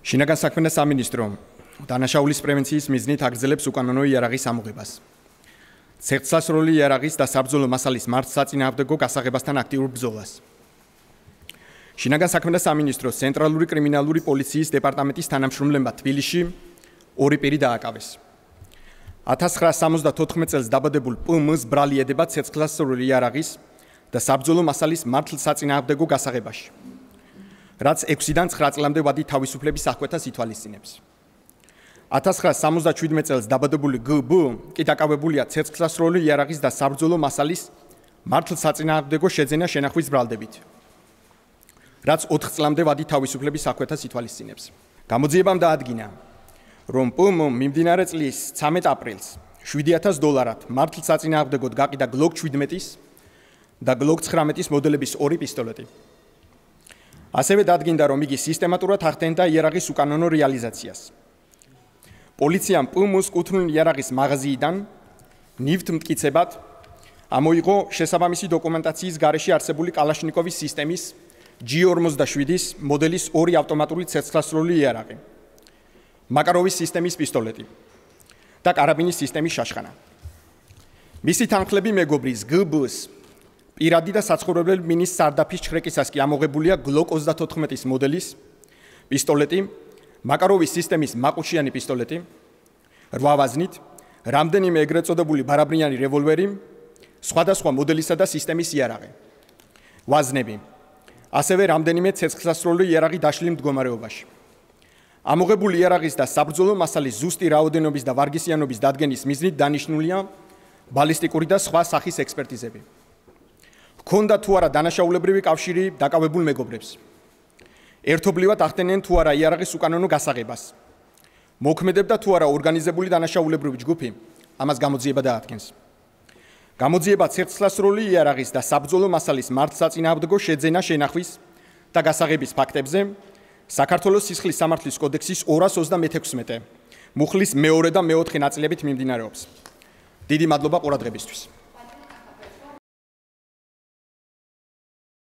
შინაგან საქმეთა სამინისტრო დანაშაულის პრევენციის მიზნით აგრძელებს უკანონო იარაღის ამოღებას. ცეცხლსასროლი იარაღის და საბრძოლო მასალის მართლსაწინააღმდეგო გასაღებასთან აქტიურ ბრძოლას. შინაგან საქმეთა სამინისტროს ცენტრალური კრიმინალური პოლიციის დეპარტამენტის თანამშრომლებმა თბილისში ორი პირი დააკავეს. 1974 წელს დაბადებულ პ.მ.-ს ბრალი ედება ცეცხლსასროლი იარაღის და საბრძოლო მასალის მართლსაწინააღმდეგო გასაღებაში, რაც 6-დან 9 წლამდე ვადი თავისუფლების აღკვეთას ითვალისწინებს. 1977 წელს დაბადებული გ.ბ. კი დაკავებულია ცეცხლსასროლი იარაღის და საბრძოლო მასალის მართლსაწინააღმდეგო შეძენა შენახვის ბრალდებით, რაც 4 წლამდე ვადი თავისუფლების აღკვეთას ითვალისწინებს. გამოძიებამ დაადგინა, რომ პ.მ. მიმდინარე წლის 13 აპრილს $7,000 მართლსაწინააღმდეგოდ გაყიდა გლოკ 17-ის და გლოკ 19-ის მოდელების ორი პისტოლეტი. ასევე დადგინდა, რომ იგი სისტემატურად ახდენდა იარაღის უკანონო რეალიზაციას. პოლიციამ პ.მ.-ს კუთვნილი იარაღის მაღაზიიდან ნივთი მტკიცებად ამოიღო შესაბამისი დოკუმენტაციის გარეშე არსებული კალაშნიკოვის სისტემის G47-ის მოდელის ორი ავტომატური ცეცხლსასროლი იარაღი, მაკაროვის სისტემის პისტოლეტი და კარაბინის სისტემის შაშხანა. მისი თანხლები მეგობრის გ.ბ.-ს პირადი და საცხოვრებელი მინის სარდაფის ჩხრეკისას კი ამოღებულია გლოკ 34-ის მოდელის პისტოლეტი, მაკაროვის სისტემის მაყუჩიანი პისტოლეტი, 8 ვაზნით, რამდენიმე ეგრეთ წოდებული ბარაბრიანი რევოლვერი, სხვადასხვა მოდელისა და სისტემის იარაღი, ვაზნები, ასევე რამდენიმე ცეცხლსასროლი იარაღი დაშლილ მდგომარეობაში. ამოღებული იარაღის და საბრძოლო მასალის ზუსტი რაოდენობის და ვარგისიანობის დადგენის მიზნით დანიშნულია ბალისტიკური და სხვა სახის ექსპერტიზები. ჰქონდა თუ არა დანაშაულებრივი კავშირი დაკავებულ მეგობრებს. ერთობლივად ახდენენ თუ არა იარაღის უკანონო გასაღებას. მოქმედებდა თუ არა ორგანიზებული დანაშაულებრივი ჯგუფი, ამას გამოძიება დაადგენს. გამოძიება ცეცხლსასროლი იარაღის და საბრძოლო მასალის მართლსაწინააღმდეგო შეძენა შენახვის და გასაღების ფაქტებზე საქართველოს სისხლის სამართლის კოდექსის 236 მუხლის მეორე და მეოთხე ნაწილებით მიმდინარეობს. დიდი მადლობა ყურადღებისთვის.